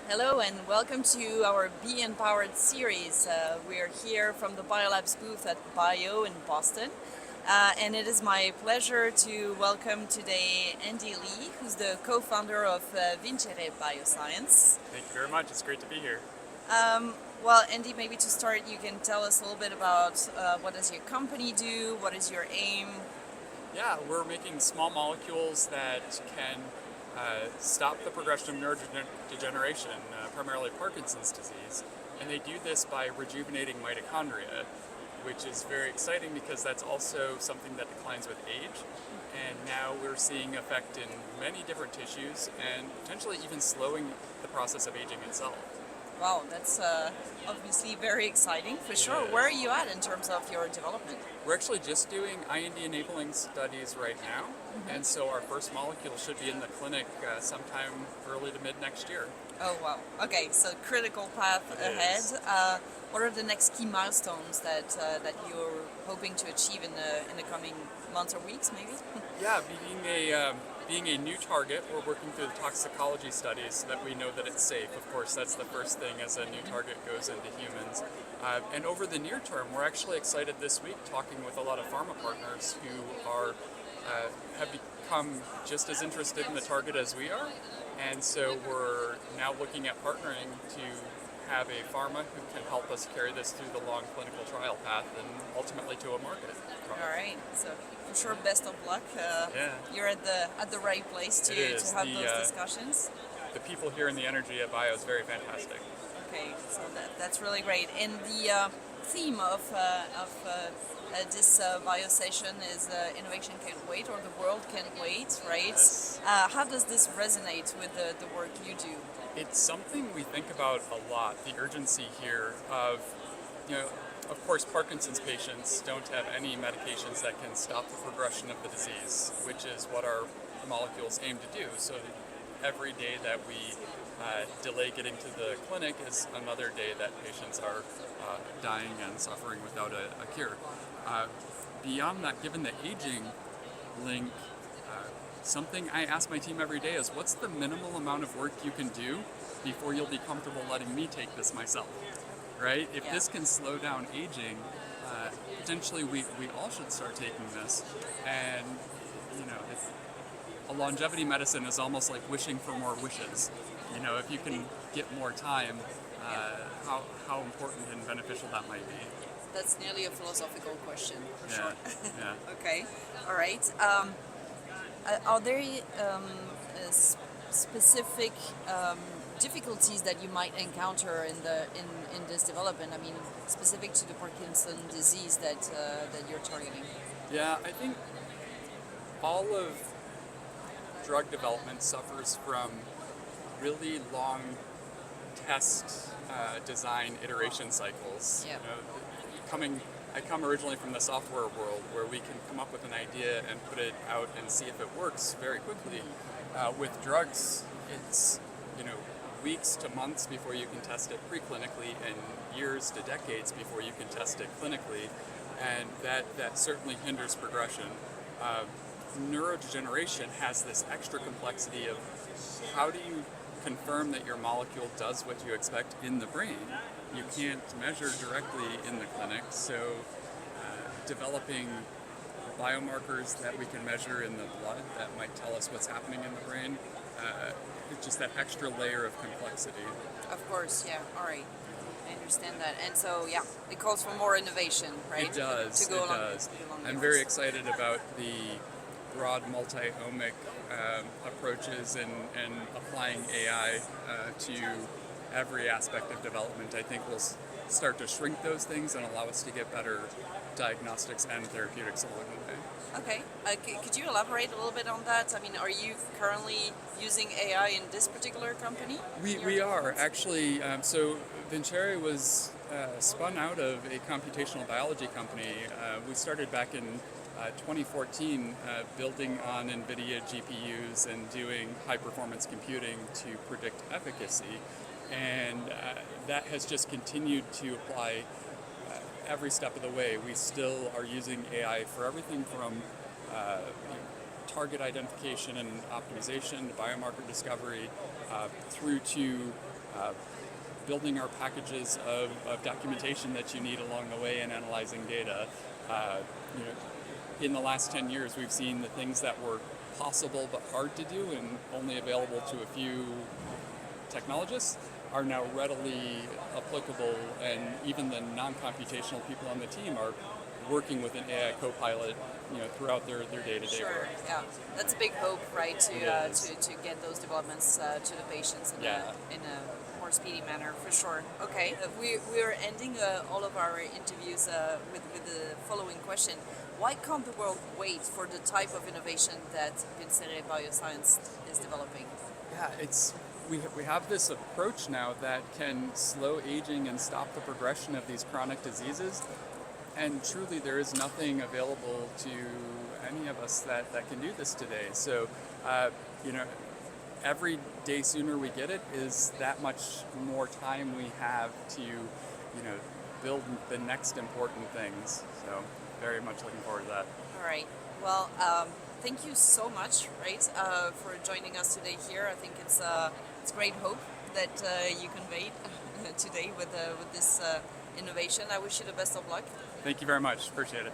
Hello and welcome to our B.empowered series. We're here from the Biolabs booth at Bio in Boston. And it is my pleasure to welcome today Andy Lee, who's the co-founder of Vincere Bioscience. Thank you very much. It's great to be here. Well, Andy, maybe to start, you can tell us a little bit about what does your company do, what is your aim? Yeah, we're making small molecules that can stop the progression of neurodegeneration, primarily Parkinson's disease. And they do this by rejuvenating mitochondria, which is very exciting because that's also something that declines with age. And now we're seeing effect in many different tissues and potentially even slowing the process of aging itself. Wow, that's obviously very exciting for sure. It Where are is. you at in terms of your development? We're actually just doing IND-enabling studies right now, and so our first molecule should be in the clinic sometime early to mid next year. Oh wow. Okay, so critical path It ahead. is. What are the next key milestones that you're hoping to achieve in the coming months or weeks, maybe? Yeah, being a new target, we're working through the toxicology studies so that we know that it's safe. Of course, that's the first thing as a new target goes into humans. And over the near term, we're actually excited this week talking with a lot of pharma partners who have become just as interested in the target as we are. And so we're now looking at partnering to have a pharma who can help us carry this through the long clinical trial path and ultimately to a market. All right. So for sure, best of luck. Yeah. You're at the right place It is. to have those discussions. The people here in the energy at Bio is very fantastic. Okay, so that's really great. And the theme of this bio session is innovation can't wait, or the world can't wait, right? Yes. How does this resonate with the work you do? It's something we think about a lot, the urgency here of, of course, Parkinson's patients don't have any medications that can stop the progression of the disease, which is what our molecules aim to do. So every day that we delay getting to the clinic is another day that patients are dying and suffering without a cure. Beyond that, given the aging link, something I ask my team every day is, what's the minimal amount of work you can do before you'll be comfortable letting me take this myself, right? If this can slow down aging, potentially we all should start taking this. And, a longevity medicine is almost like wishing for more wishes. If you can get more time, how important and beneficial that might be. That's nearly a philosophical question, for sure. Yeah. Okay, all right. Are there specific difficulties that you might encounter in this development? I mean, specific to the Parkinson disease that you're targeting. Yeah, I think all of drug development suffers from really long test design iteration cycles. Yeah. I come originally from the software world where we can come up with an idea and put it out and see if it works very quickly. With drugs, it's weeks to months before you can test it preclinically and years to decades before you can test it clinically, and that certainly hinders progression. Neurodegeneration has this extra complexity of how do you confirm that your molecule does what you expect in the brain. You can't measure directly in the clinic, so developing biomarkers that we can measure in the blood that might tell us what's happening in the brain, it's just that extra layer of complexity. Of course, yeah. All right. I understand that. And so, yeah, it calls for more innovation, right? It does. To go it along, does. along I'm yours. very excited about the broad multi-omic approaches and applying AI to every aspect of development. I think we'll start to shrink those things and allow us to get better diagnostics and therapeutics along the way. Okay. Could you elaborate a little bit on that? I mean, are you currently using AI in this particular company? We are actually. So Vincere was spun out of a computational biology company. We started back in 2014 building on NVIDIA GPUs and doing high-performance computing to predict efficacy. And that has just continued to apply every step of the way. We still are using AI for everything from target identification and optimization, to biomarker discovery, through to building our packages of documentation that you need along the way and analyzing data. You know, in the last 10 years, we've seen the things that were possible but hard to do and only available to a few technologists are now readily applicable, and even the non-computational people on the team are working with an AI co-pilot, throughout their day-to-day Sure, work. yeah, that's a big hope, right? To It is. to get those developments to the patients in Yeah. a more speedy manner, for sure. Okay, we are ending all of our interviews with the following question: why can't the world wait for the type of innovation that Vincere Bioscience is developing? Yeah, we have this approach now that can slow aging and stop the progression of these chronic diseases. And truly, there is nothing available to any of us that can do this today. So, you know, every day sooner we get it is that much more time we have to, build the next important things. So, very much looking forward to that. All right. Well, thank you so much, right, for joining us today here. I think it's great hope that you conveyed today with this innovation. I wish you the best of luck. Thank you very much. Appreciate it.